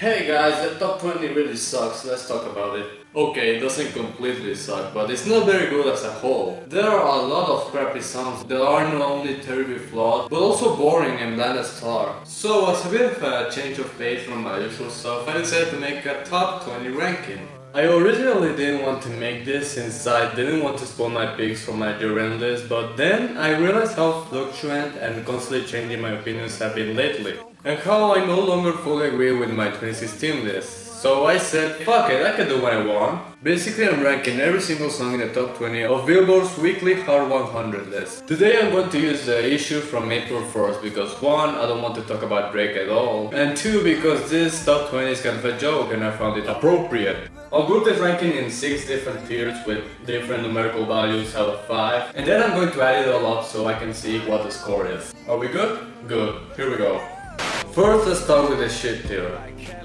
Hey guys, the top 20 really sucks, let's talk about it. Okay, it doesn't completely suck, but it's not very good as a whole. There are a lot of crappy songs that are not only terribly flawed, but also boring and bland as tar. So as a bit of a change of pace from my usual stuff, I decided to make a top 20 ranking. I originally didn't want to make this since I didn't want to spoil my picks for my year-end list, but then I realized how fluctuant and constantly changing my opinions have been lately, and how I no longer fully agree with my 2016 list. So I said, fuck it, I can do what I want. Basically, I'm ranking every single song in the top 20 of Billboard's weekly Hot 100 list. Today I'm going to use the issue from April 1st because 1, I don't want to talk about Drake at all, and 2, because this top 20 is kind of a joke and I found it appropriate. I'll group this ranking in 6 different tiers with different numerical values out of 5, and then I'm going to add it all up so I can see what the score is. Are we good? Good. Here we go. First, let's start with the shit tier.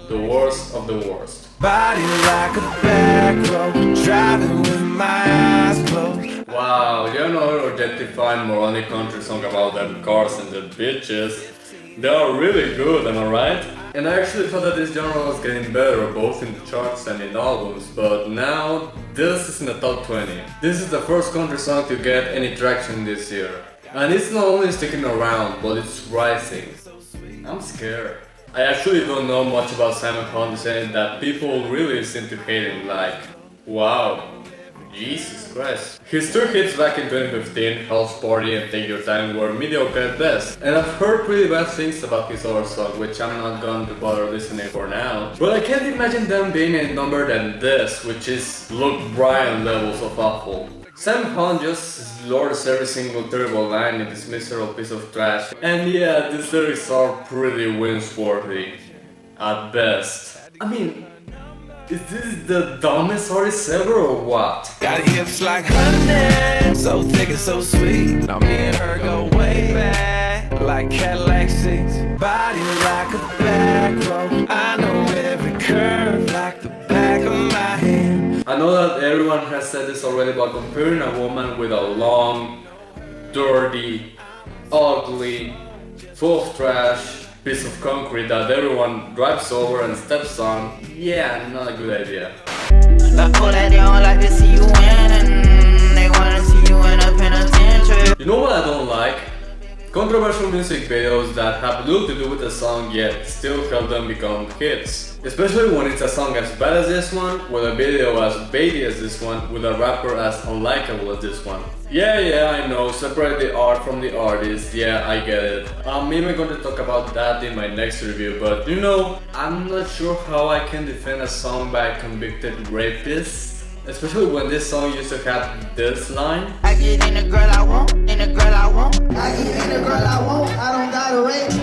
The worst of the worst. Body like a back road, driving with my eyes closed. Wow, you know, objectifying moronic country song about them cars and their bitches. They are really good, am I right? And I actually thought that this genre was getting better, both in the charts and in albums, but now this is in the top 20. This is the first country song to get any traction this year. And it's not only sticking around, but it's rising. I'm scared. I actually don't know much about Simon Hunt, saying that people really seem to hate him, like, wow, Jesus Christ. His 2 hits back in 2015, House Party and Take Your Time, were mediocre at best, and I've heard pretty bad things about his other song, which I'm not going to bother listening for now. But I can't imagine them being any number than this, which is Luke Bryan levels of awful. Sam Hunt just slurs every single terrible line in this miserable piece of trash, and yeah, these lyrics are pretty wince-worthy, at best. I mean, is this the dumbest artist ever or what? Got hips like honey, so thick and so sweet. Now me and her go way back, like Cadillac seats. Body like a back road, I know every curve like the back of my hand. I know that everyone has said this already, but comparing a woman with a long, dirty, ugly, full of trash piece of concrete that everyone drives over and steps on, yeah, not a good idea. You know what I don't like? Controversial music videos that have little to do with the song yet still help them become hits. Especially when it's a song as bad as this one, with a video as baity as this one, with a rapper as unlikable as this one. Yeah, I know, separate the art from the artist, yeah, I get it. I'm even going to talk about that in my next review, but you know, I'm not sure how I can defend a song by a convicted rapist. Especially when this song used to have this line. I get in the girl I want, in the girl I want. I get in the girl I want, I don't gotta wait.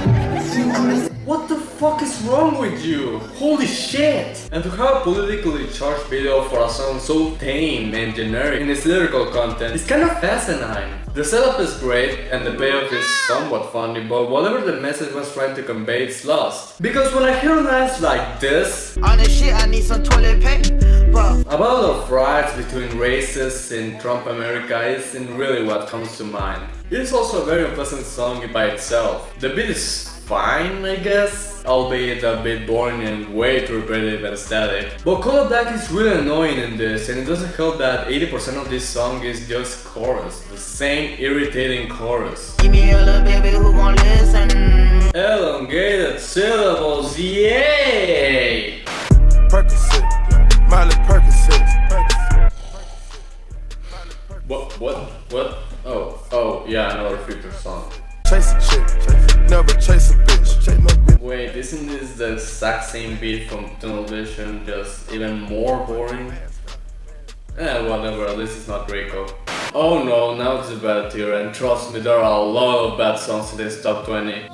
What the fuck is wrong with you? Holy shit! And to have a politically charged video for a song so tame and generic in its lyrical content is kind of asinine. The setup is great and the payoff is somewhat funny, but whatever the message was trying to convey, it's lost. Because when I hear lines like this, on this shit I need some toilet paper. about the fights between races in Trump America isn't really what comes to mind. It is also a very unpleasant song by itself. The beat is fine, I guess, albeit a bit boring and way too repetitive and static. But Color Black is really annoying in this, and it doesn't help that 80% of this song is just chorus, the same irritating chorus. Give me a little baby who gon' listen. Elongated syllables, yay! Percocet, Miley Percocet. What? Oh, yeah, another Future song. Chase a chick, never chase a bitch. Wait, isn't this the exact same beat from Tunnel Vision, just even more boring? Whatever, at least it's not Draco. Oh no, now it's a bad tier, and trust me, there are a lot of bad songs in this top 20.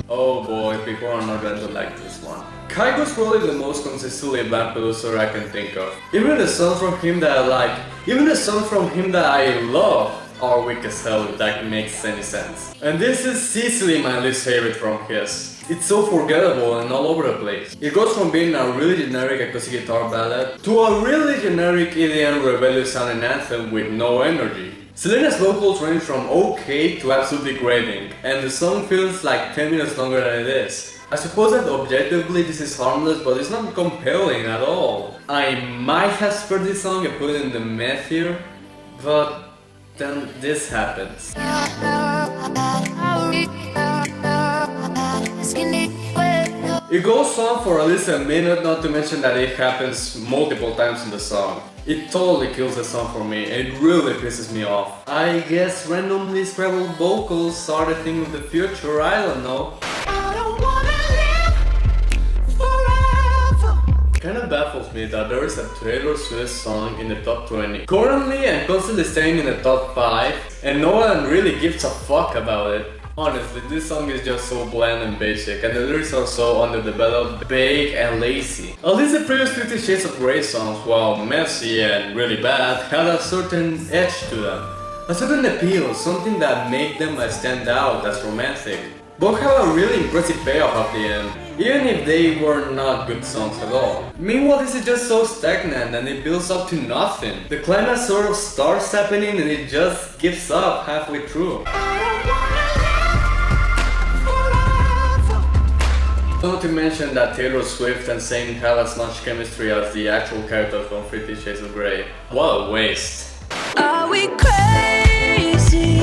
Oh boy, people are not going to like this one. Kygo's probably the most consistently bad producer I can think of. Even the songs from him that I like, even the songs from him that I love, are weak as hell if that makes any sense. And this is easily my least favorite from his. It's so forgettable and all over the place. It goes from being a really generic acoustic guitar ballad to a really generic EDM rebellious sounding anthem with no energy. Selena's vocals range from okay to absolutely grating, and the song feels like 10 minutes longer than it is. I suppose that objectively this is harmless, but it's not compelling at all. I might have spared this song and put it in the meth here, but then this happens. It goes on for at least a minute, not to mention that it happens multiple times in the song. It totally kills the song for me, and it really pisses me off. I guess randomly scrabbled vocals are the thing of the future, I don't know. Kinda baffles me that there is a Taylor Swift song in the top 20 currently and constantly staying in the top 5, and no one really gives a fuck about it. Honestly, this song is just so bland and basic, and the lyrics are so underdeveloped, vague and lazy. At least the previous 50 Shades of Grey songs, while messy and really bad, had a certain edge to them. A certain appeal, something that made them stand out as romantic. Both have a really impressive payoff at the end, even if they were not good songs at all. Meanwhile, this is just so stagnant and it builds up to nothing. The climax sort of starts happening and it just gives up halfway through. Not to mention that Taylor Swift and Zayn have as much chemistry as the actual characters from 50 Shades of Grey. What a waste. Are we crazy?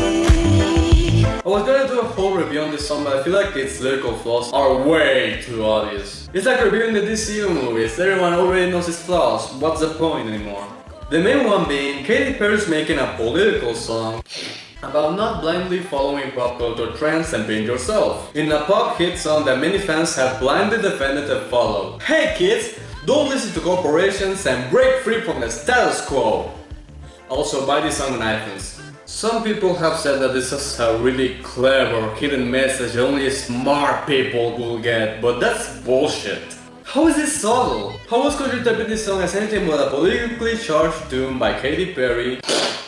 I was gonna do a whole review on this song, but I feel like its lyrical flaws are way too obvious. It's like reviewing the DCU movies, everyone already knows its flaws, what's the point anymore? The main one being Katy Perry's making a political song about not blindly following pop culture trends and being yourself, in a pop hit song that many fans have blindly defended and followed. Hey kids, don't listen to corporations and break free from the status quo! Also buy this song on iTunes. Some people have said that this is a really clever, hidden message only smart people will get, but that's bullshit. How is this subtle? How else could you interpret this song as anything but a politically charged tune by Katy Perry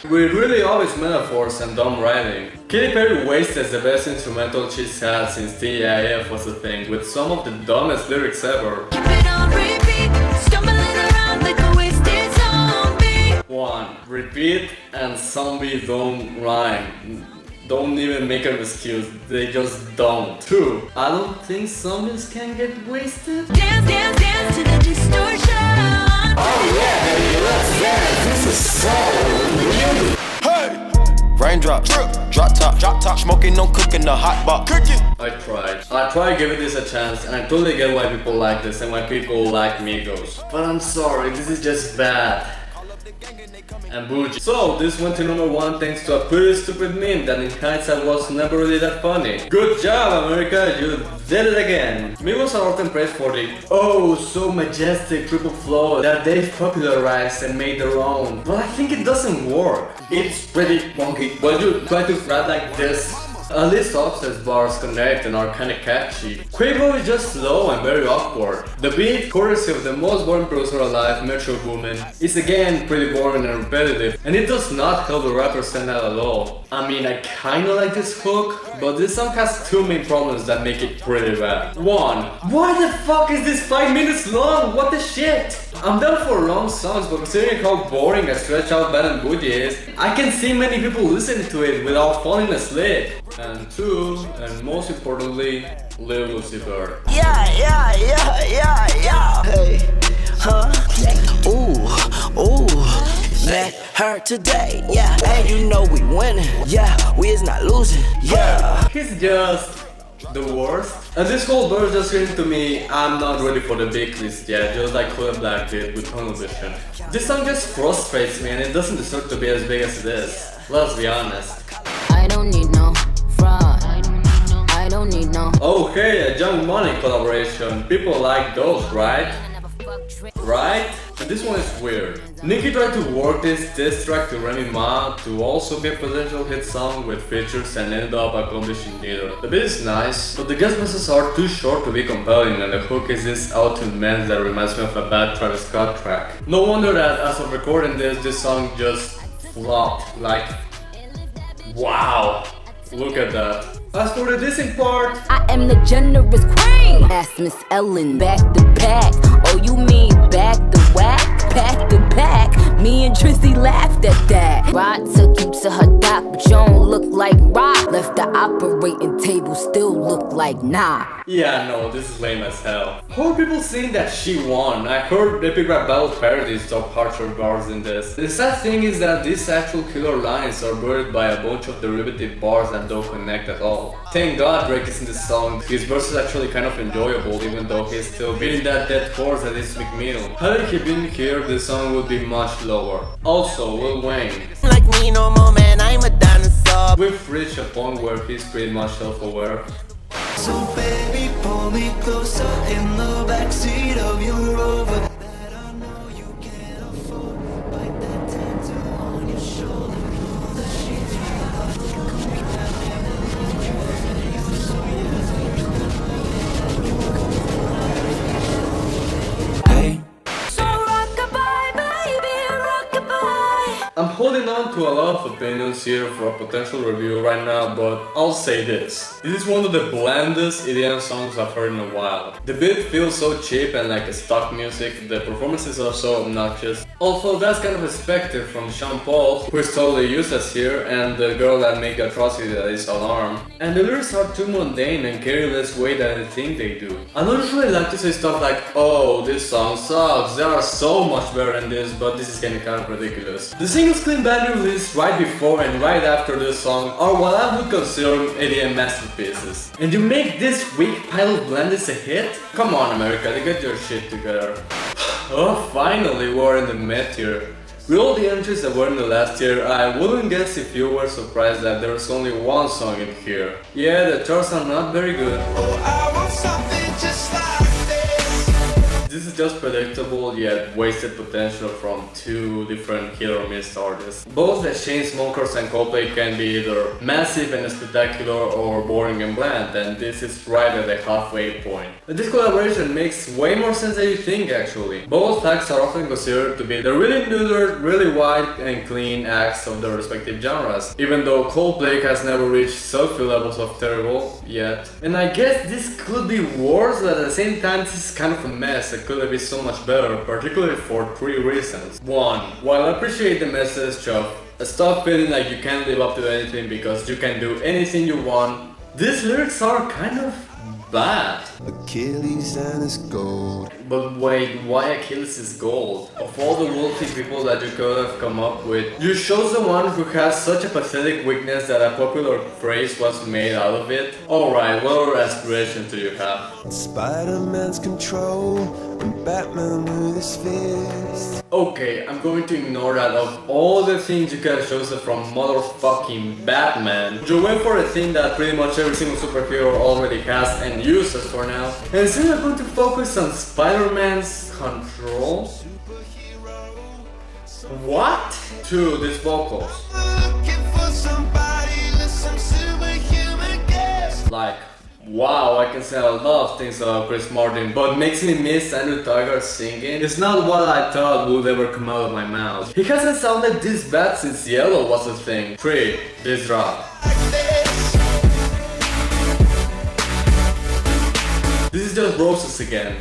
with really obvious metaphors and dumb writing? Katy Perry wasted the best instrumental she's had since TIF was a thing, with some of the dumbest lyrics ever. Keep it on repeat, stumbling around like a wasted zombie. 1. Repeat and zombie don't rhyme. Don't even make an excuse, they just don't. 2. I don't think zombies can get wasted. Dance, dance, dance to the distortion. Oh yeah, baby, let's dance. This is so beautiful. Hey! Raindrops, drop top, smoking, no cooking, the hot box. I tried giving this a chance, and I totally get why people like this and why people like Migos. But I'm sorry, this is just bad. And bougie. So this went to number 1 thanks to a pretty stupid meme that in hindsight was never really that funny. Good job America, you did it again. Migos are often praised for the oh so majestic triple flow that they've popularized and made their own. But I think it doesn't work. It's pretty funky. When you try to rap like this, at least Offset's bars connect and are kinda catchy. Quavo is just slow and very awkward. The beat, courtesy of the most boring producer alive, Metro Boomin, is again pretty boring and repetitive, and it does not help the rapper stand out at all. I mean, I kinda like this hook, but this song has 2 main problems that make it pretty bad. 1. Why the fuck is this 5 minutes long? What the shit? I'm down for long songs, but considering how boring a stretch out Bad and Bougie is, I can see many people listening to it without falling asleep. And 2, and most importantly, Lil Lucifer. Yeah. Hey, huh? Ooh, met her today. Yeah, and you know we winning. Yeah, we is not losing. Yeah. He's just the worst. And this whole verse just screams to me, I'm not ready for the big list yet, just like Kodak Black did with Tunnel Vision. This song just frustrates me and it doesn't deserve to be as big as it is. Let's be honest. I don't need no fraud. I don't need no. Oh hey, a Young Money collaboration. People like those, right? Right? And this one is weird. Nicki tried to work this diss track to Remy Ma to also be a potential hit song with features and ended up accomplishing neither. The beat is nice, but the guest verses are too short to be compelling and the hook is this out-tuned mess that reminds me of a bad Travis Scott track. No wonder that as of recording this song just flopped. Like, wow. Look at that. As for the dissing part, I am the generous queen. Ask Miss Ellen, back to back. Oh, you mean back to whack? Pack to pack. Me and Trissy laughed at that. Rod took you to her dock, but you don't look like Rock. Left the operating table, still look like nah. yeah, no, this is lame as hell. How are people saying that she won? I heard Epic Rap Battle parodies top harsher bars in this. The sad thing is that these actual killer lines are buried by a bunch of derivative bars that don't connect at all. Thank God Drake is in this song. His verse is actually kind of enjoyable, even though he's still beating that dead horse that is McMill. Had he been here, the song would be much lower. Also, Lil Wayne. Like me no more, man, I'm a dinosaur. We've reached a point where he's pretty much self-aware. So baby, pull me closer in the backseat of your Rover that I know you can't afford. Bite that tattoo on your shoulder. Pull the sheets Hey. So rockabye, baby, rockabye. I'm holding on to a lot of opinions here for a potential review right now, but I'll say this. This is one of the blandest EDM songs I've heard in a while. The beat feels so cheap and like a stock music, the performances are so obnoxious. Also, that's kind of expected from Sean Paul, who is totally useless here, and the girl that make atrocity that is Alarm. And the lyrics are too mundane and carry less weight than I think they do. I don't usually like to say stuff like, oh, this song sucks, they are so much better than this, but this is getting kind of ridiculous. The singles Clean Bandit released right before and right after this song are what I would consider EDM masterpieces. And you make this weak pile of blandness a hit? Come on America, get your shit together. Oh, finally we're in the mid tier. With all the entries that were in the last year, I wouldn't guess if you were surprised that there's only one song in here. Yeah, the charts are not very good. Oh, I want something just like this. This is just predictable yet wasted potential from two different hit or miss artists. Both the Chainsmokers and Coldplay can be either massive and spectacular or boring and bland, and this is right at the halfway point. But this collaboration makes way more sense than you think actually. Both acts are often considered to be the really neutered, really white and clean acts of their respective genres, even though Coldplay has never reached selfie levels of terrible yet. And I guess this could be worse, but at the same time this is kind of a mess. It could have been so much better, particularly for three reasons. One, while I appreciate the message of stop feeling like you can't live up to anything because you can do anything you want, these lyrics are kind of bad. Achilles and his gold. But wait, why Achilles is gold? Of all the wealthy people that you could have come up with, you chose the one who has such a pathetic weakness that a popular phrase was made out of it? Alright, what other aspirations do you have? Spider-Man's control and Batman with his fist. Okay, I'm going to ignore that. Of all the things you could have chosen from motherfucking Batman, you went for a thing that pretty much every single superhero already has and uses for now. And instead I'm going to focus on Spider-Man's control. What? To these vocals. Looking for somebody with some superhuman gifts. Like, wow, I can say a lot of things about Chris Martin, but makes me miss Andrew Tiger singing. It's not what I thought would ever come out of my mouth. He hasn't sounded this bad since Yellow was a thing. 3. This drop. This is just Roses again.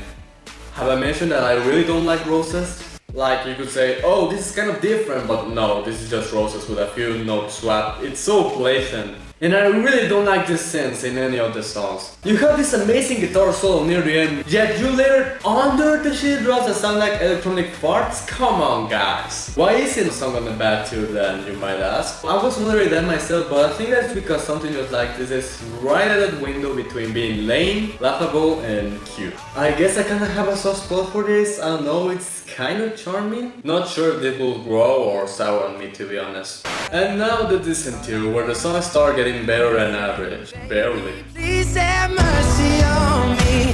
Have I mentioned that I really don't like Roses? Like, you could say, oh, this is kind of different, but no, this is just Roses with a few note swap. It's so blatant. And I really don't like this sense in any of the songs. You have this amazing guitar solo near the end, yet you later under the shit drops that sound like electronic farts? Come on guys. Why isn't the song on the bad tier then, you might ask? I was wondering that myself, but I think that's because something just like this is right at that window between being lame, laughable and cute. I guess I kinda have a soft spot for this, I don't know, it's kinda charming. Not sure if it will grow or sour on me to be honest. And now the decent tier, where the songs start getting better than average. Barely. Please have mercy on me.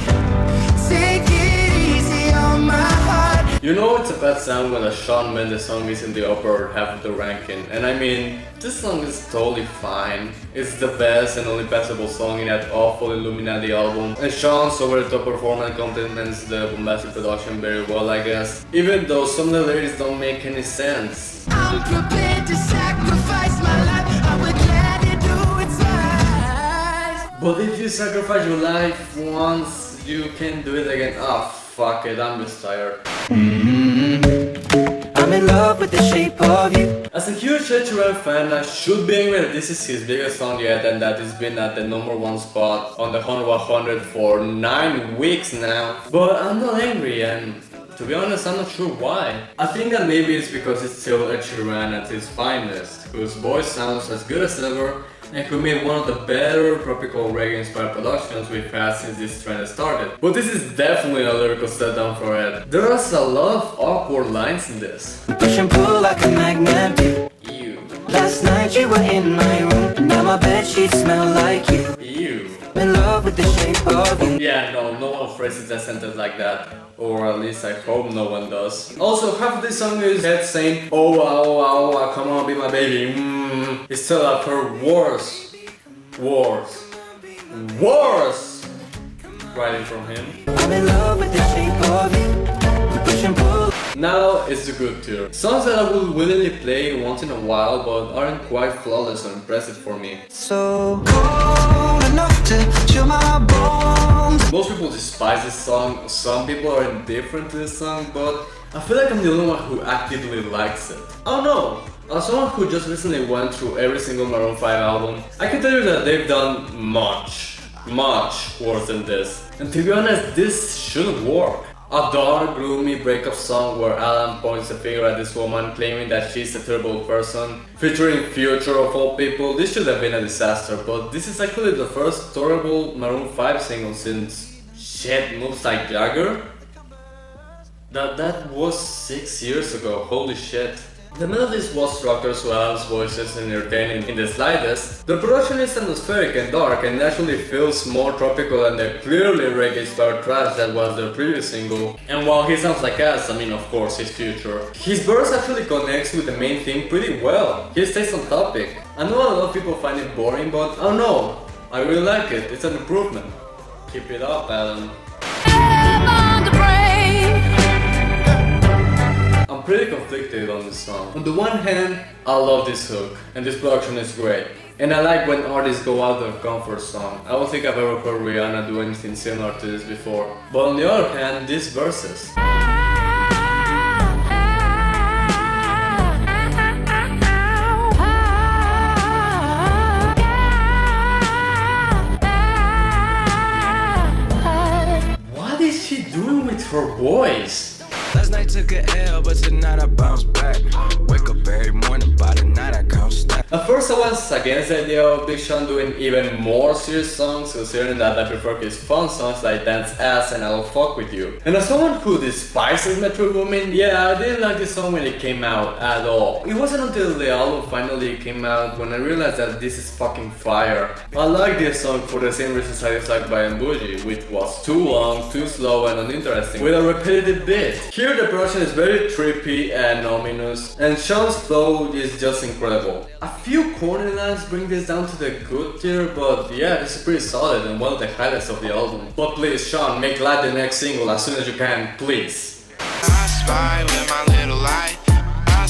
Take it easy on my heart. You know it's a bad sound when a Shawn Mendes song is in the upper half of the ranking, and I mean, this song is totally fine. It's the best and only passable song in that awful Illuminati album, and Shawn's over-the-top performance complements the bombastic production very well, I guess, even though some of the lyrics don't make any sense. I'm prepared to sacrifice my life. I would gladly do it. But if you sacrifice your life once, you can do it again. Ah, fuck it, I'm just tired. I'm in love with the shape of you. As a huge Ed Sheeran fan, I should be angry that this is his biggest song yet and that it's been at the #1 spot on the Hot 100 for 9 weeks now. But I'm not angry, and to be honest, I'm not sure why. I think that maybe it's because it's still Ed Sheeran at his finest, whose voice sounds as good as ever and who made one of the better tropical reggae-inspired productions we've had since this trend started. But this is definitely a lyrical step down for Ed. There's a lot of awkward lines in this. Push and pull like a magnet do. Ew. Last night you were in my room. Now my bedsheets smell like you. Ew. I'm in love with the shape of you. Yeah, no one phrases a sentence like that. Or at least I hope no one does. Also, half of this song is Ed saying, oh, come on, be my baby. Instead of her worse. Writing from him. I'm in love with the shape of you. Push and pull. Now it's the good tier. Songs that I will willingly play once in a while but aren't quite flawless or impressive for me. So cold enough to chill my bones. Most people despise this song, some people are indifferent to this song, but I feel like I'm the only one who actively likes it. I don't know. As someone who just recently went through every single Maroon 5 album, I can tell you that they've done much worse than this. And to be honest, this shouldn't work. A dark, gloomy breakup song where Alan points a finger at this woman claiming that she's a terrible person, featuring Future of all people. This should have been a disaster, but this is actually the first tolerable Maroon 5 single since Shit Moves Like Jagger? That was 6 years ago, holy shit. The melodies was structured so Alan's voice isn't entertaining in the slightest. The production is atmospheric and dark and naturally feels more tropical than the clearly reggae-inspired trash that was their previous single. And while he sounds like us, I mean of course his Future, his verse actually connects with the main theme pretty well. He stays on topic. I know a lot of people find it boring, but I don't know, I really like it, it's an improvement. Keep it up, Alan. I'm pretty conflicted on this song. On the one hand, I love this hook, and this production is great. And I like when artists go out of their comfort zone. I don't think I've ever heard Rihanna do anything similar to this before. But on the other hand, these verses. What is she doing with her voice? Last night took a L, but tonight I bounce back. Wake up every morning, by the night I count stack. At first I was against the idea of Big Sean doing even more serious songs, considering that I prefer his fun songs like Dance Ass and I'll Fuck With You. And as someone who despises Metro Woman, yeah, I didn't like this song when it came out at all. It wasn't until the album finally came out when I realized that this is fucking fire. I like this song for the same reasons I disliked by Mbuji, which was too long, too slow and uninteresting, with a repetitive beat. Here the production is very trippy and ominous, and Sean's flow is just incredible. A few corny lines bring this down to the good tier, but yeah, this is pretty solid and one of the highlights of the album. But please, Sean, make Light the next single as soon as you can, please. I spy with my little light. I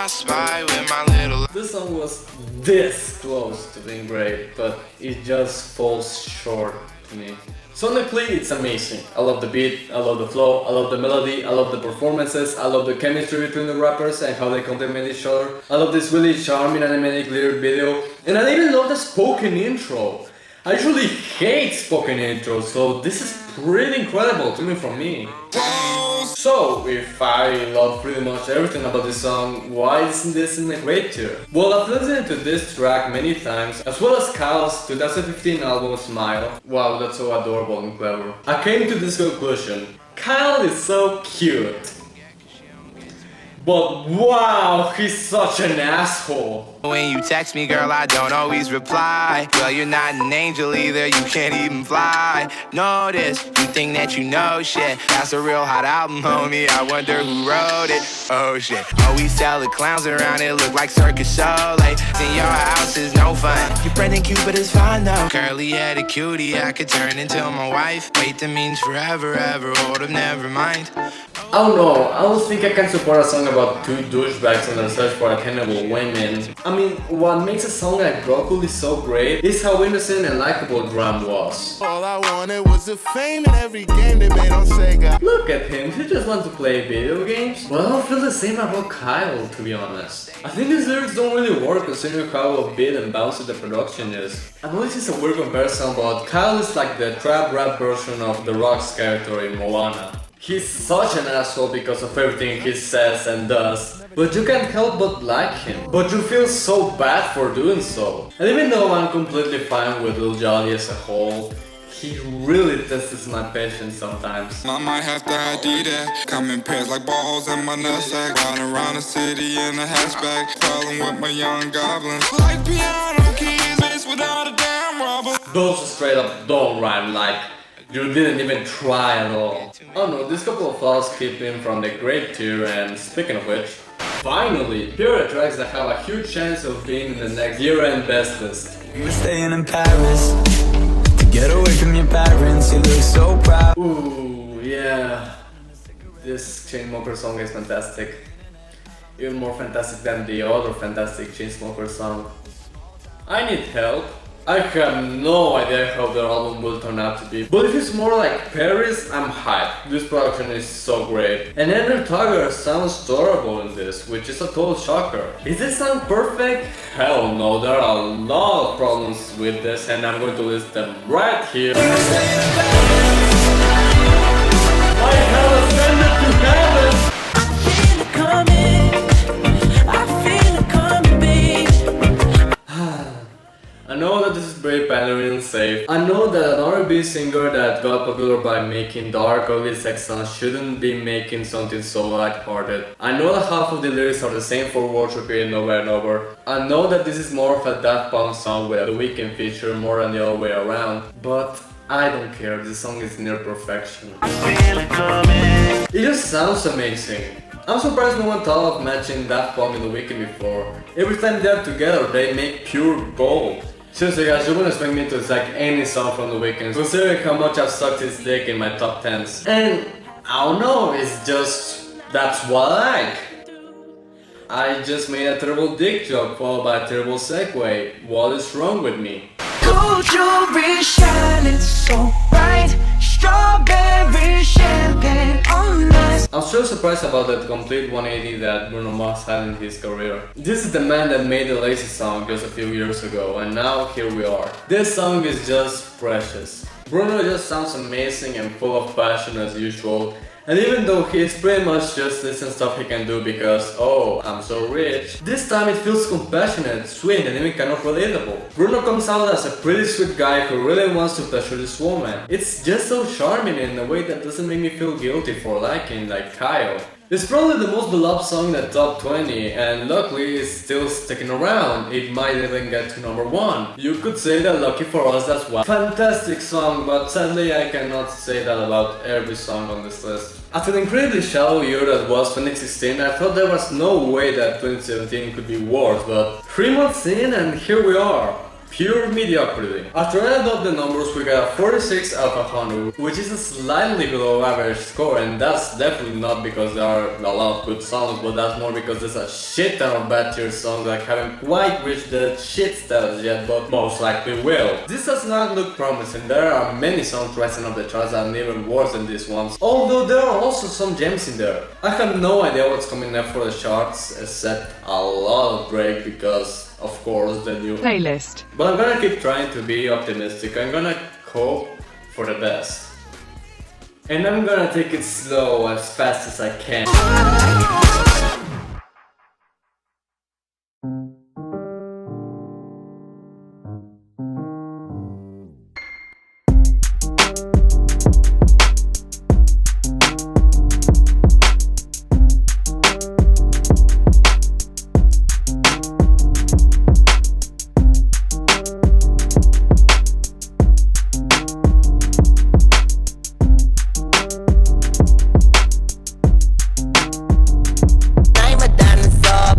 spy with my little light. This song was this close to being great, but it just falls short to me. Sonically, it's amazing. I love the beat, I love the flow, I love the melody, I love the performances, I love the chemistry between the rappers and how they complement each other. I love this really charming animated lyric video, and I even love the spoken intro. I usually hate spoken intros, so this is pretty incredible coming from me. So, if I love pretty much everything about this song, why isn't this in a great tier? Well, I've listened to this track many times, as well as Kyle's 2015 album Smile. Wow, that's so adorable and clever. I came to this conclusion. Kyle is so cute. But wow, he's such an asshole. When you text me, girl, I don't always reply. Well, you're not an angel either, you can't even fly. Notice, you think that you know shit. That's a real hot album, homie, I wonder who wrote it. Oh shit, always tell the clowns around it look like circus show. Like, in your house is no fun. Your Brandon Cupid is fine though. Curly headed cutie, I could turn into my wife. Wait, that means forever, ever, hold up, never mind. I don't know, I don't think I can support a song about two douchebags on their search for attainable women. I mean, what makes a song like Broccoli so great is how innocent and likable Graham was. All I wanted was the fame in every game they made on Sega. Look at him, he just wants to play video games. Well, I don't feel the same about Kyle, to be honest. I think his lyrics don't really work considering how upbeat and bouncy the production is. I know this is a weird comparison, but Kyle is like the trap rap version of The Rock's character in Moana. He's such an asshole because of everything he says and does, but you can't help but like him. But you feel so bad for doing so. And even though I'm completely fine with Lil Jolly as a whole, he really tests my patience sometimes. I might have to ID that. Come in pairs like balls in my nutsack. Riding around the city in a hatchback. Falling with my young goblins. Like piano keys, bass without a damn rubber. Those straight up don't rhyme, like you didn't even try at all. Oh no, this couple of flaws keep him from the great tier, and speaking of which, finally, here are tracks that have a huge chance of being in the next year-end best list. You were staying in Paris to get away from your parents. You look so proud. Ooh, yeah. This Chainsmokers song is fantastic. Even more fantastic than the other fantastic Chainsmokers song. I Need Help. I have no idea how their album will turn out to be, but if it's more like Paris, I'm hyped. This production is so great. And Andrew Tugger sounds adorable in this, which is a total shocker. Is this sound perfect? Hell no, there are a lot of problems with this and I'm going to list them right here. I have ascended to heaven! I feel it coming. I feel it coming, babe. I know that this is very pandering and safe. I know that an R&B singer that got popular by making dark, ugly sex songs shouldn't be making something so lighthearted. I know that half of the lyrics are the same four words repeated over and over. I know that this is more of a Daft Punk song with a Weeknd feature more than the other way around. But I don't care, this song is near perfection. It just sounds amazing. I'm surprised no one thought of matching Daft Punk and The Weeknd before. Every time they're together, they make pure gold. Seriously guys, you wouldn't expect me to attack any song from The Weeknd, considering how much I've sucked his dick in my top 10s. And I don't know, it's just, that's what I like. I just made a terrible dick joke followed by a terrible segue. What is wrong with me? Gold jewelry shining so bright. Strawberry champagne on us. I'm still surprised about that complete 180 that Bruno Mars had in his career. This is the man that made the Lazy song just a few years ago, and now here we are. This song is just precious. Bruno just sounds amazing and full of passion as usual. And even though he's pretty much just listing stuff he can do because, oh, I'm so rich, this time it feels compassionate, sweet and even kind of relatable. Bruno comes out as a pretty sweet guy who really wants to pleasure this woman. It's just so charming in a way that doesn't make me feel guilty for liking, like Kyle. It's probably the most beloved song in the top 20 and luckily it's still sticking around. It might even get to number 1. You could say that lucky for us that's one fantastic song, but sadly I cannot say that about every song on this list. After the incredibly shallow year that was 2016, I thought there was no way that 2017 could be worse, but 3 months in and here we are. Pure mediocrity. After I add up the numbers, we got a 46 out of 100, which is a slightly below average score, and that's definitely not because there are a lot of good songs, but that's more because there's a shit ton of bad tier songs that haven't quite reached the shit status yet, but most likely will. This does not look promising. There are many songs rising up the charts that are even worse than these ones, although there are also some gems in there. I have no idea what's coming up for the charts, except a lot of Drake because of course the new playlist. But I'm gonna keep trying to be optimistic. I'm gonna hope for the best. And I'm gonna take it slow as fast as I can.